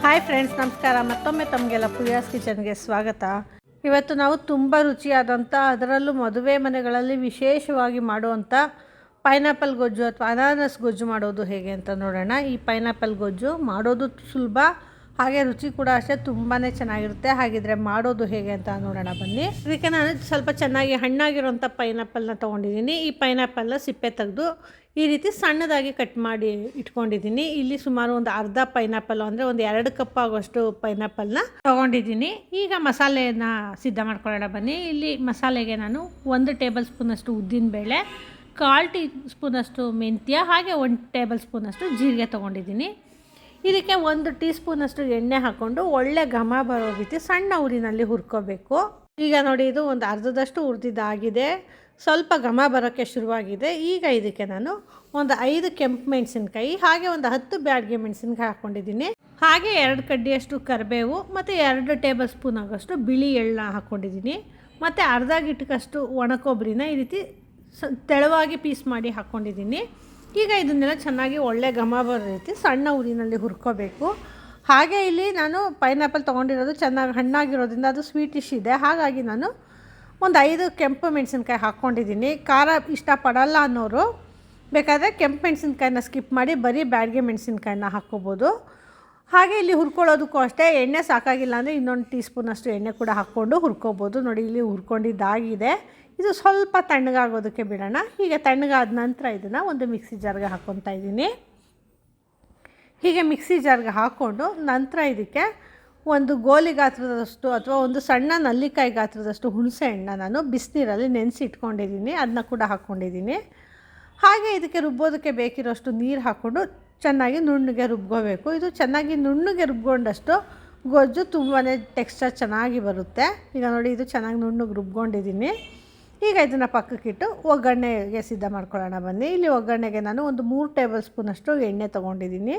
Hi friends, ನಮಸ್ಕಾರ. ಮತ್ತೊಮ್ಮೆ ತಮಗೆಲ್ಲ ಪ್ರಿಯಾಸ್ ಕಿಚನ್ಗೆ ಸ್ವಾಗತ. ಇವತ್ತು ನಾವು ತುಂಬ ರುಚಿಯಾದಂಥ, ಅದರಲ್ಲೂ ಮದುವೆ ಮನೆಗಳಲ್ಲಿ ವಿಶೇಷವಾಗಿ ಮಾಡುವಂಥ ಪೈನಾಪಲ್ ಗೊಜ್ಜು ಅಥವಾ ಅನಾನಸ್ ಗೊಜ್ಜು ಮಾಡೋದು ಹೇಗೆ ಅಂತ ನೋಡೋಣ. ಈ ಪೈನಾಪಲ್ ಗೊಜ್ಜು ಮಾಡೋದು ಸುಲಭ, ಹಾಗೆ ರುಚಿ ಕೂಡ ಅಷ್ಟೇ ತುಂಬಾ ಚೆನ್ನಾಗಿರುತ್ತೆ. ಹಾಗಿದ್ರೆ ಮಾಡೋದು ಹೇಗೆ ಅಂತ ನೋಡೋಣ ಬನ್ನಿ. ಇದಕ್ಕೆ ನಾನು ಸ್ವಲ್ಪ ಚೆನ್ನಾಗಿ ಹಣ್ಣಾಗಿರೋಂಥ ಪೈನಾಪಲ್ನ ತೊಗೊಂಡಿದ್ದೀನಿ. ಈ ಪೈನಾಪಲ್ನ ಸಿಪ್ಪೆ ತೆಗೆದು ಈ ರೀತಿ ಸಣ್ಣದಾಗಿ ಕಟ್ ಮಾಡಿ ಇಟ್ಕೊಂಡಿದ್ದೀನಿ. ಇಲ್ಲಿ ಸುಮಾರು ಒಂದು ಅರ್ಧ ಪೈನಾಪಲ್ ಅಂದರೆ ಒಂದು 2 ಕಪ್ ಆಗೋಷ್ಟು ಪೈನಾಪಲ್ನ ತೊಗೊಂಡಿದ್ದೀನಿ. ಈಗ ಮಸಾಲೆಯನ್ನು ಸಿದ್ಧ ಮಾಡ್ಕೊಳ್ಳೋಣ ಬನ್ನಿ. ಇಲ್ಲಿ ಮಸಾಲೆಗೆ ನಾನು 1 ಟೇಬಲ್ ಸ್ಪೂನಷ್ಟು ಉದ್ದಿನಬೇಳೆ, 1/4 ಟೀ ಸ್ಪೂನಷ್ಟು ಮೆಂತ್ಯ, ಹಾಗೆ 1 ಟೇಬಲ್ ಸ್ಪೂನಷ್ಟು ಜೀರಿಗೆ ತೊಗೊಂಡಿದ್ದೀನಿ. ಇದಕ್ಕೆ 1 ಟೀ ಸ್ಪೂನಷ್ಟು ಎಣ್ಣೆ ಹಾಕ್ಕೊಂಡು ಒಳ್ಳೆ ಘಮ ಬರೋ ರೀತಿ ಸಣ್ಣ ಉರಿನಲ್ಲಿ ಹುರ್ಕೋಬೇಕು. ಈಗ ನೋಡಿ, ಇದು ಒಂದು ಅರ್ಧದಷ್ಟು ಹುರಿದಿದ್ದಾಗಿದೆ, ಸ್ವಲ್ಪ ಘಮ ಬರೋಕ್ಕೆ ಶುರುವಾಗಿದೆ. ಈಗ ಇದಕ್ಕೆ ನಾನು ಒಂದು 5 ಕೆಂಪು ಮೆಣಸಿನ್ಕಾಯಿ, ಹಾಗೆ ಒಂದು 10 ಬ್ಯಾಡಗಿ ಮೆಣಸಿನ್ಕಾಯಿ ಹಾಕ್ಕೊಂಡಿದ್ದೀನಿ. ಹಾಗೆ 2 ಕಡ್ಡಿಯಷ್ಟು ಕರಿಬೇವು ಮತ್ತು 2 ಟೇಬಲ್ ಸ್ಪೂನ್ ಆಗೋಷ್ಟು ಬಿಳಿ ಎಳ್ಳನ್ನ ಹಾಕ್ಕೊಂಡಿದ್ದೀನಿ. ಮತ್ತು ಅರ್ಧ ಗಿಟ್ಟಕಷ್ಟು ಒಣಕೊಬ್ಬರಿನ ಈ ರೀತಿ ತೆಳುವಾಗಿ ಪೀಸ್ ಮಾಡಿ ಹಾಕ್ಕೊಂಡಿದ್ದೀನಿ. ಈಗ ಇದನ್ನೆಲ್ಲ ಚೆನ್ನಾಗಿ ಒಳ್ಳೆ ಘಮ ಬರೋ ರೀತಿ ಸಣ್ಣ ಉರಿನಲ್ಲಿ ಹುರ್ಕೋಬೇಕು. ಹಾಗೆ ಇಲ್ಲಿ ನಾನು ಪೈನಾಪಲ್ ತೊಗೊಂಡಿರೋದು ಚೆನ್ನಾಗಿ ಹಣ್ಣಾಗಿರೋದ್ರಿಂದ ಅದು ಸ್ವೀಟಿಶ್ ಇದೆ. ಹಾಗಾಗಿ ನಾನು ಒಂದು 5 ಕೆಂಪು ಮೆಣಸಿನ್ಕಾಯಿ ಹಾಕ್ಕೊಂಡಿದ್ದೀನಿ. ಖಾರ ಇಷ್ಟಪಡಲ್ಲ ಅನ್ನೋರು ಬೇಕಾದರೆ ಕೆಂಪು ಮೆಣಸಿನ್ಕಾಯಿನ ಸ್ಕಿಪ್ ಮಾಡಿ ಬರೀ ಬ್ಯಾಡಗಿ ಮೆಣಸಿನ್ಕಾಯಿನ ಹಾಕ್ಕೋಬೋದು. ಹಾಗೆ ಇಲ್ಲಿ ಹುರ್ಕೊಳ್ಳೋದಕ್ಕೂ ಅಷ್ಟೇ ಎಣ್ಣೆ ಸಾಕಾಗಿಲ್ಲ ಅಂದರೆ ಇನ್ನೊಂದು ಟೀ ಸ್ಪೂನಷ್ಟು ಎಣ್ಣೆ ಕೂಡ ಹಾಕ್ಕೊಂಡು ಹುರ್ಕೋಬೋದು. ನೋಡಿ, ಇಲ್ಲಿ ಹುರ್ಕೊಂಡಿದ್ದಾಗಿದೆ. ಇದು ಸ್ವಲ್ಪ ತಣ್ಣಗಾಗೋದಕ್ಕೆ ಬಿಡೋಣ. ಹೀಗೆ ತಣ್ಣಗಾದ ನಂತರ ಇದನ್ನು ಒಂದು ಮಿಕ್ಸಿ ಜಾರ್ಗೆ ಹಾಕ್ಕೊತಾ ಇದ್ದೀನಿ. ಹೀಗೆ ಮಿಕ್ಸಿ ಜಾರ್ಗೆ ಹಾಕ್ಕೊಂಡು ನಂತರ ಇದಕ್ಕೆ ಒಂದು ಗೋಲಿ ಗಾತ್ರದಷ್ಟು ಅಥವಾ ಒಂದು ಸಣ್ಣ ನಲ್ಲಿಕಾಯಿ ಗಾತ್ರದಷ್ಟು ಹುಣಸೆ ಹಣ್ಣು ನಾನು ಬಿಸಿನೀರಲ್ಲಿ ನೆನೆಸಿ ಇಟ್ಕೊಂಡಿದ್ದೀನಿ, ಅದನ್ನ ಕೂಡ ಹಾಕ್ಕೊಂಡಿದ್ದೀನಿ. ಹಾಗೆ ಇದಕ್ಕೆ ರುಬ್ಬೋದಕ್ಕೆ ಬೇಕಿರೋಷ್ಟು ನೀರು ಹಾಕ್ಕೊಂಡು ಚೆನ್ನಾಗಿ ನುಣ್ಣಗೆ ರುಬ್ಕೋಬೇಕು. ಇದು ಚೆನ್ನಾಗಿ ನುಣ್ಣಗೆ ರುಬ್ಕೊಂಡಷ್ಟು ಗೊಜ್ಜು ತುಂಬಾ ಟೆಕ್ಸ್ಚರ್ ಚೆನ್ನಾಗಿ ಬರುತ್ತೆ. ಈಗ ನೋಡಿ, ಇದು ಚೆನ್ನಾಗಿ ನುಣ್ಣಗೆ ರುಬ್ಕೊಂಡಿದ್ದೀನಿ. ಈಗ ಇದನ್ನು ಪಕ್ಕಕ್ಕಿಟ್ಟು ಒಗ್ಗರಣೆಗೆ ಸಿದ್ಧ ಮಾಡ್ಕೊಳ್ಳೋಣ ಬನ್ನಿ. ಇಲ್ಲಿ ಒಗ್ಗರಣೆಗೆ ನಾನು ಒಂದು 3 ಟೇಬಲ್ ಸ್ಪೂನಷ್ಟು ಎಣ್ಣೆ ತೊಗೊಂಡಿದ್ದೀನಿ.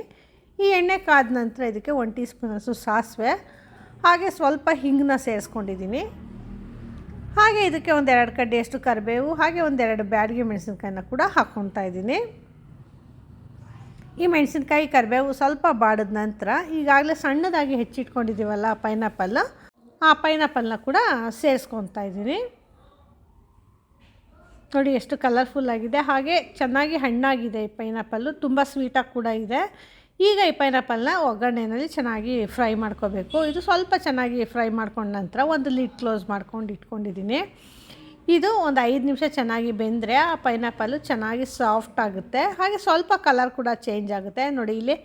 ಈ ಎಣ್ಣೆ ಕಾದ ನಂತರ ಇದಕ್ಕೆ 1 ಟೀ ಸ್ಪೂನಷ್ಟು ಸಾಸಿವೆ, ಹಾಗೆ ಸ್ವಲ್ಪ ಹಿಂಗನ್ನ ಸೇರಿಸ್ಕೊಂಡಿದ್ದೀನಿ. ಹಾಗೆ ಇದಕ್ಕೆ ಒಂದು 2 ಕಡ್ಡಿಯಷ್ಟು ಕರಿಬೇವು, ಹಾಗೆ ಒಂದು 2 ಬ್ಯಾಡಗಿ ಮೆಣಸಿನ್ಕಾಯಿನ ಕೂಡ ಹಾಕ್ಕೊತಾ ಇದ್ದೀನಿ. ಈ ಮೆಣಸಿನ್ಕಾಯಿ ಕರಿಬೇವು ಸ್ವಲ್ಪ ಬಾಡಿದ ನಂತರ ಈಗಾಗಲೇ ಸಣ್ಣದಾಗಿ ಹೆಚ್ಚಿಟ್ಕೊಂಡಿದ್ದೀವಲ್ಲ ಪೈನಾಪಲ್, ಆ ಪೈನಾಪಲ್ನ ಕೂಡ ಸೇರಿಸ್ಕೊತಾ ಇದ್ದೀನಿ. ನೋಡಿ, ಎಷ್ಟು ಕಲರ್ಫುಲ್ ಆಗಿದೆ, ಹಾಗೆ ಚೆನ್ನಾಗಿ ಹಣ್ಣಾಗಿದೆ. ಈ ಪೈನಾಪಲ್ಲು ತುಂಬ ಸ್ವೀಟಾಗಿ ಕೂಡ ಇದೆ. ಈಗ ಈ ಪೈನಾಪಲ್ನ ಒಗ್ಗರಣೆಯಲ್ಲಿ ಚೆನ್ನಾಗಿ ಫ್ರೈ ಮಾಡ್ಕೋಬೇಕು. ಇದು ಸ್ವಲ್ಪ ಚೆನ್ನಾಗಿ ಫ್ರೈ ಮಾಡ್ಕೊಂಡ ನಂತರ ಒಂದು ಲಿಡ್ ಕ್ಲೋಸ್ ಮಾಡ್ಕೊಂಡು ಇಟ್ಕೊಂಡಿದ್ದೀನಿ. ಇದು ಒಂದು 5 ನಿಮಿಷ ಚೆನ್ನಾಗಿ ಬೆಂದರೆ ಆ ಪೈನಾಪಲ್ಲು ಚೆನ್ನಾಗಿ ಸಾಫ್ಟ್ ಆಗುತ್ತೆ, ಹಾಗೆ ಸ್ವಲ್ಪ ಕಲರ್ ಕೂಡ ಚೇಂಜ್ ಆಗುತ್ತೆ. ನೋಡಿ, ಇಲ್ಲಿ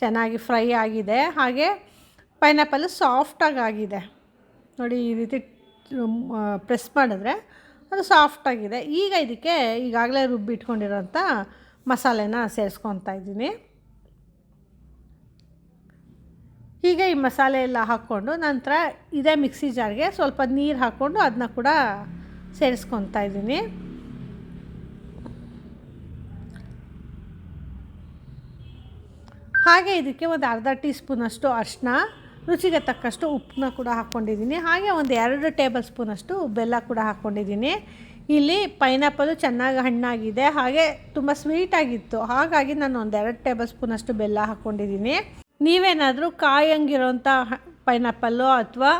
ಚೆನ್ನಾಗಿ ಫ್ರೈ ಆಗಿದೆ, ಹಾಗೆ ಪೈನಾಪಲ್ಲು ಸಾಫ್ಟಾಗಿ ಆಗಿದೆ. ನೋಡಿ, ಈ ರೀತಿ ಪ್ರೆಸ್ ಮಾಡಿದ್ರೆ ಅದು ಸಾಫ್ಟಾಗಿದೆ. ಈಗ ಇದಕ್ಕೆ ಈಗಾಗಲೇ ರುಬ್ಬಿಟ್ಕೊಂಡಿರೋಂಥ ಮಸಾಲೆನ ಸೇರಿಸ್ಕೊತಾ ಇದ್ದೀನಿ. ಹೀಗೆ ಈ ಮಸಾಲೆ ಎಲ್ಲ ಹಾಕ್ಕೊಂಡು ನಂತರ ಇದೇ ಮಿಕ್ಸಿ ಜಾರ್ಗೆ ಸ್ವಲ್ಪ ನೀರು ಹಾಕ್ಕೊಂಡು ಅದನ್ನ ಕೂಡ ಸೇರಿಸ್ಕೊತಾ ಇದ್ದೀನಿ. ಹಾಗೆ ಇದಕ್ಕೆ ಒಂದು ಅರ್ಧ ಟೀ ಸ್ಪೂನಷ್ಟು ಅರಿಶಿನ, ರುಚಿಗೆ ತಕ್ಕಷ್ಟು ಉಪ್ಪನ್ನ ಕೂಡ ಹಾಕ್ಕೊಂಡಿದ್ದೀನಿ. ಹಾಗೆ ಒಂದು 2 ಟೇಬಲ್ ಸ್ಪೂನಷ್ಟು ಬೆಲ್ಲ ಕೂಡ ಹಾಕ್ಕೊಂಡಿದ್ದೀನಿ. ಇಲ್ಲಿ ಪೈನಾಪಲು ಚೆನ್ನಾಗಿ ಹಣ್ಣಾಗಿದೆ, ಹಾಗೆ ತುಂಬ ಸ್ವೀಟಾಗಿತ್ತು, ಹಾಗಾಗಿ ನಾನು ಒಂದು 2 ಟೇಬಲ್ ಸ್ಪೂನಷ್ಟು ಬೆಲ್ಲ ಹಾಕ್ಕೊಂಡಿದ್ದೀನಿ. ನೀವೇನಾದರೂ ಕಾಯಂಗಿರೋಂಥ ಪೈನಾಪಲ್ಲು ಅಥವಾ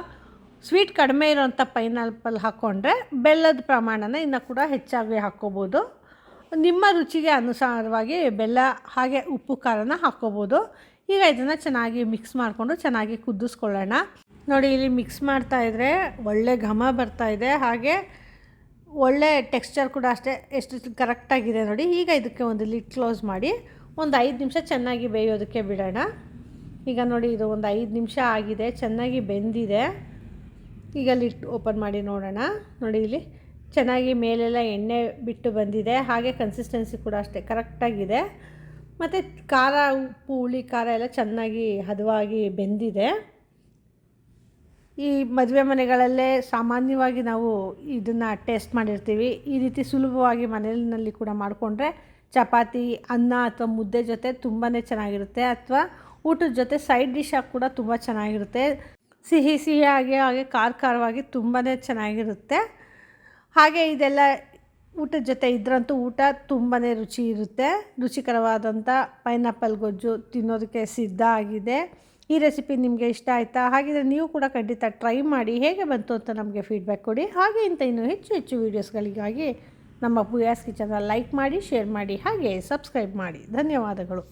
ಸ್ವೀಟ್ ಕಡಿಮೆ ಇರೋಂಥ ಪೈನಾಪಲ್ ಹಾಕ್ಕೊಂಡ್ರೆ ಬೆಲ್ಲದ ಪ್ರಮಾಣನ ಇನ್ನೂ ಕೂಡ ಹೆಚ್ಚಾಗಿ ಹಾಕ್ಕೋಬೋದು. ನಿಮ್ಮ ರುಚಿಗೆ ಅನುಸಾರವಾಗಿ ಬೆಲ್ಲ ಹಾಗೆ ಉಪ್ಪು ಖಾರನ ಹಾಕ್ಕೋಬೋದು. ಈಗ ಇದನ್ನು ಚೆನ್ನಾಗಿ ಮಿಕ್ಸ್ ಮಾಡಿಕೊಂಡು ಚೆನ್ನಾಗಿ ಕುದಿಸ್ಕೊಳ್ಳೋಣ. ನೋಡಿ, ಇಲ್ಲಿ ಮಿಕ್ಸ್ ಮಾಡ್ತಾಯಿದ್ರೆ ಒಳ್ಳೆ ಘಮ ಬರ್ತಾಯಿದೆ, ಹಾಗೆ ಒಳ್ಳೆ ಟೆಕ್ಸ್ಚರ್ ಕೂಡ ಅಷ್ಟೇ ಎಷ್ಟು ಕರೆಕ್ಟಾಗಿದೆ ನೋಡಿ. ಈಗ ಇದಕ್ಕೆ ಒಂದು ಲಿಡ್ ಕ್ಲೋಸ್ ಮಾಡಿ ಒಂದು 5 ನಿಮಿಷ ಚೆನ್ನಾಗಿ ಬೇಯೋದಕ್ಕೆ ಬಿಡೋಣ. ಈಗ ನೋಡಿ, ಇದು ಒಂದು 5 ನಿಮಿಷ ಆಗಿದೆ, ಚೆನ್ನಾಗಿ ಬೆಂದಿದೆ. ಈಗ ಲಿಡ್ ಓಪನ್ ಮಾಡಿ ನೋಡೋಣ. ನೋಡಿ, ಇಲ್ಲಿ ಚೆನ್ನಾಗಿ ಮೇಲೆಲ್ಲ ಎಣ್ಣೆ ಬಿಟ್ಟು ಬಂದಿದೆ, ಹಾಗೆ ಕನ್ಸಿಸ್ಟೆನ್ಸಿ ಕೂಡ ಅಷ್ಟೇ ಕರೆಕ್ಟಾಗಿದೆ. ಮತ್ತು ಖಾರ, ಉಪ್ಪು, ಹುಳಿ ಖಾರ ಎಲ್ಲ ಚೆನ್ನಾಗಿ ಹದವಾಗಿ ಬೆಂದಿದೆ. ಈ ಮದುವೆ ಮನೆಗಳಲ್ಲೇ ಸಾಮಾನ್ಯವಾಗಿ ನಾವು ಇದನ್ನು ಟೇಸ್ಟ್ ಮಾಡಿರ್ತೀವಿ. ಈ ರೀತಿ ಸುಲಭವಾಗಿ ಮನೆಯಲ್ಲಿ ಕೂಡ ಮಾಡಿಕೊಂಡ್ರೆ ಚಪಾತಿ, ಅನ್ನ ಅಥವಾ ಮುದ್ದೆ ಜೊತೆ ತುಂಬಾ ಚೆನ್ನಾಗಿರುತ್ತೆ, ಅಥವಾ ಊಟದ ಜೊತೆ ಸೈಡ್ ಡಿಶಾಗಿ ಕೂಡ ತುಂಬ ಚೆನ್ನಾಗಿರುತ್ತೆ. ಸಿಹಿ ಸಿಹಿಯಾಗಿ ಹಾಗೆ ಖಾರವಾಗಿ ತುಂಬಾ ಚೆನ್ನಾಗಿರುತ್ತೆ. ಹಾಗೆ ಇದೆಲ್ಲ ಊಟದ ಜೊತೆ ಇದ್ರಂತೂ ಊಟ ತುಂಬಾ ರುಚಿ ಇರುತ್ತೆ. ರುಚಿಕರವಾದಂಥ ಪೈನಾಪಲ್ ಗೊಜ್ಜು ತಿನ್ನೋದಕ್ಕೆ ಸಿದ್ಧ ಆಗಿದೆ. ಈ ರೆಸಿಪಿ ನಿಮಗೆ ಇಷ್ಟ ಆಯಿತಾ? ಹಾಗಿದ್ರೆ ನೀವು ಕೂಡ ಖಂಡಿತ ಟ್ರೈ ಮಾಡಿ, ಹೇಗೆ ಬಂತು ಅಂತ ನಮಗೆ ಫೀಡ್ಬ್ಯಾಕ್ ಕೊಡಿ. ಹಾಗೆ ಇಂಥ ಇನ್ನೂ ಹೆಚ್ಚು ಹೆಚ್ಚು ವೀಡಿಯೋಸ್ಗಳಿಗಾಗಿ ನಮ್ಮ ಪೂಯಾಸ್ ಕಿಚನ್ನ ಲೈಕ್ ಮಾಡಿ, ಶೇರ್ ಮಾಡಿ, ಹಾಗೆ ಸಬ್ಸ್ಕ್ರೈಬ್ ಮಾಡಿ. ಧನ್ಯವಾದಗಳು.